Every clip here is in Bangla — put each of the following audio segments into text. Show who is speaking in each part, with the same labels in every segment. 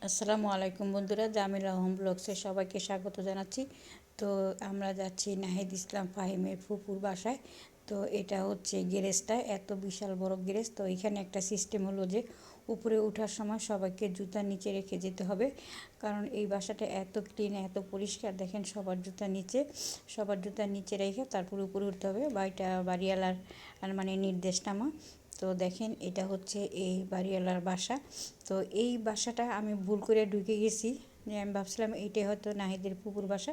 Speaker 1: আসসালামু আলাইকুম বন্ধুরা, জামিলা হোম ব্লগসে সবাইকে স্বাগত জানাচ্ছি। তো আমরা যাচ্ছি নাহিদ ইসলাম ফাহিমের ফুপুর বাসায়। তো এটা হচ্ছে গ্যারেজটা, এত বিশাল বড় গ্যারেজ। তো এখানে একটা সিস্টেম হলো যে উপরে ওঠার সময় সবাইকে জুতা নিচে রেখে যেতে হবে, কারণ এই বাসাটা এত ক্লিন, এত পরিষ্কার। দেখেন সবার জুতা নিচে রেখে তারপর উপরে উঠতে হবে। বাড়িওয়ালার মানে নির্দেশনামা। তো দেখেন এটা হচ্ছে এই বাড়িওয়ালার বাসা। তো এই বাসাটা আমি ভুল করে ঢুকে গেছি, যে আমি ভাবছিলাম এইটাই হয়তো নাহিদের পুকুর বাসা,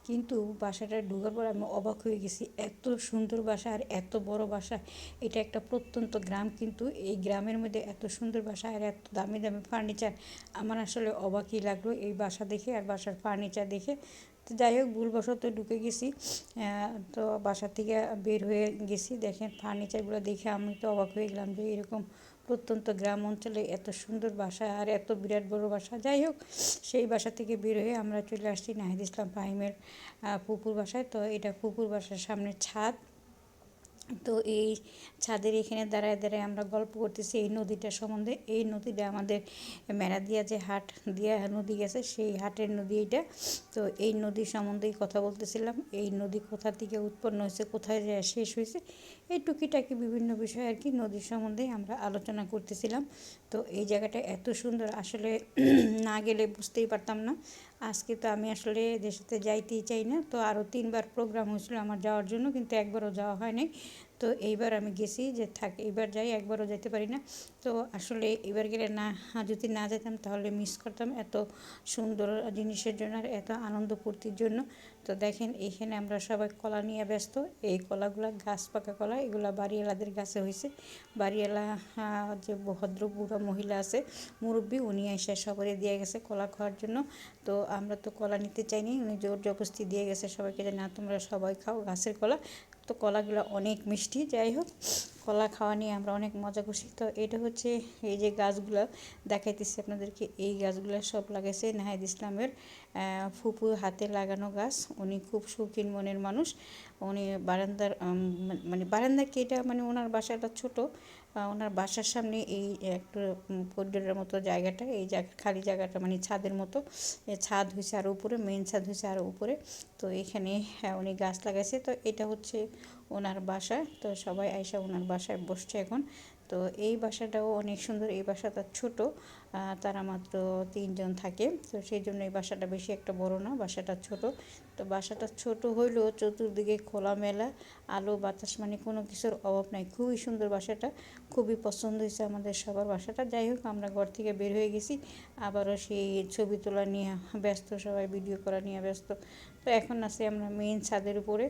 Speaker 1: কিন্তু বাসাটা ঢোকার পর আমি অবাক হয়ে গেছি। এত সুন্দর বাসা আর এত বড় বাসা। এটা একটা প্রত্যন্ত গ্রাম, কিন্তু এই গ্রামের মধ্যে এত সুন্দর বাসা আর এত দামি দামি ফার্নিচার। আমার আসলে অবাকই লাগলো এই বাসা দেখে আর বাসার ফার্নিচার দেখে। তো যাই হোক, ভুলবশত ঢুকে গেছি। তো বাসা থেকে বের হয়ে গেছি। দেখেন ফার্নিচারগুলো দেখে আমি তো অবাক হয়ে গেলাম যে এরকম প্রত্যন্ত গ্রাম অঞ্চলে এত সুন্দর বাসা আর এত বিরাট বড় বাসা। যাই হোক, সেই বাসা থেকে বের হয়ে আমরা চলে আসছি নাহিদ ইসলাম ফাহিমের পুকুর বাসায়। তো এটা পুকুর বাসার সামনে ছাদ। তো এই ছাদের এখানে দাঁড়ায় দাঁড়ায় আমরা গল্প করতেছি এই নদীটার সম্বন্ধে। এই নদীটা আমাদের মেরা দিয়া যে হাট দিয়া নদী গেছে, সেই হাটের নদী এটা। তো এই নদী সম্বন্ধেই কথা বলতেছিলাম। এই নদী কোথা থেকে উৎপন্ন হয়েছে, কোথায় যায় শেষ হয়েছে, এই টুকিটাকি বিভিন্ন বিষয় আর কি নদীর সম্বন্ধে আমরা আলোচনা করতেছিলাম। তো এই জায়গাটা এত সুন্দর, আসলে না গেলে বুঝতেই পারতাম না। আজকে তো আমি আসলে দেশেতে যাইতেই চাই না। তো আরও 3বার প্রোগ্রাম হয়েছিল আমার যাওয়ার জন্য, কিন্তু একবারও যাওয়া হয় নাই। তো এইবার আমি গেছি যে থাক, এইবার যাই, একবারও যেতে পারি না। তো আসলে এবার গেলে যদি না যেতাম তাহলে মিস করতাম এত সুন্দর জিনিসের জন্য আর এত আনন্দ ফুর্তির জন্য। তো দেখেন এখানে আমরা সবাই কলা নিয়ে ব্যস্ত। এই কলাগুলা গাছ পাকা কলা, এগুলা বাড়িওয়ালাদের গাছে হয়েছে। বাড়িওয়ালা যে ভদ্র বুড়া মহিলা আছে, মুরব্বী, উনি এসে সবাই দিয়ে গেছে কলা খাওয়ার জন্য। তো আমরা তো কলা নিতে চাইনি, উনি জোর জবরদস্তি দিয়ে গেছে সবাইকে যে না, তোমরা সবাই খাও গাছের কলা। তো কলাগুলো অনেক মিষ্টি। যাই হোক, কলা খাওয়া নিয়ে আমরা অনেক মজা করছি। তো এটা হচ্ছে এই যে গাছগুলো দেখাইতেছি আপনাদেরকে, এই গাছগুলো সব লাগাইছে নাহিদ ইসলামের ফুপুর হাতে লাগানো গাছ। উনি খুব শৌখিন মনের মানুষ। উনি বারান্দার মানে বারান্দা কি এটা, মানে ওনার বাসাটা ছোট। ওনার বাসার সামনে এই একটু করিডোরের মতো জায়গাটা, এই খালি জায়গাটা মানে ছাদের মতো। ছাদ হয়েছে আরও উপরে, মেইন ছাদ হয়েছে আরও উপরে। তো এখানে উনি গাছ লাগাইছে। তো এটা হচ্ছে ওনার বাসা। তো সবাই আইসা ওনার বাসায় বসছে এখন। তো এই বাসাটাও অনেক সুন্দর। এই বাসাটা ছোট, তারা মাত্র 3 জন থাকে। তো সেই জন্য এই বাসাটা বেশি একটা বড় না, বাসাটা ছোট। তো বাসাটা ছোট হইলেও চতুর্দিকে খোলামেলা, আলো বাতাস, মানে কোনো কিছুর অভাব নাই। খুবই সুন্দর বাসাটা, খুবই পছন্দ হয়েছে আমাদের সবার বাসাটা। যাই হোক, আমরা ঘর থেকে বের হয়ে গেছি, আবারও সেই ছবি তোলা নিয়ে ব্যস্ত, সবাই ভিডিও করা নিয়ে ব্যস্ত। তো এখন আছি আমরা মেইন ছাদের উপরে।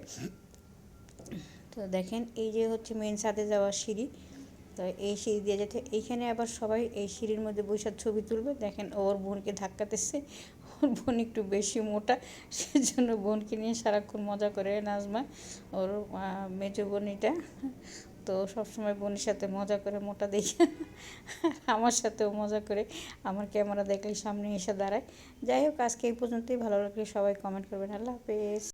Speaker 1: তো দেখেন এই যে হচ্ছে মেইন ছাদে যাওয়ার সিঁড়ি। তো এই সিঁড়ি দিয়ে যেতে, এইখানে আবার সবাই এই সিঁড়ির মধ্যে বসে ছবি তুলবে। দেখেন ওর বোনকে ধাক্কাতেছে, ওর বোন একটু বেশি মোটা, সেজন্য বোনকে নিয়ে সারাক্ষণ মজা করে নাজমা, ওর মেজো বোন এটা। তো সবসময় বোনের সাথে মজা করে মোটা দেখে, আমার সাথেও মজা করে, আমার ক্যামেরা দেখলে সামনে এসে দাঁড়ায়। যাই হোক, আজকে এই পর্যন্তই। ভালো লাগলে সবাই কমেন্ট করবেন। আল্লাহ হাফেজ।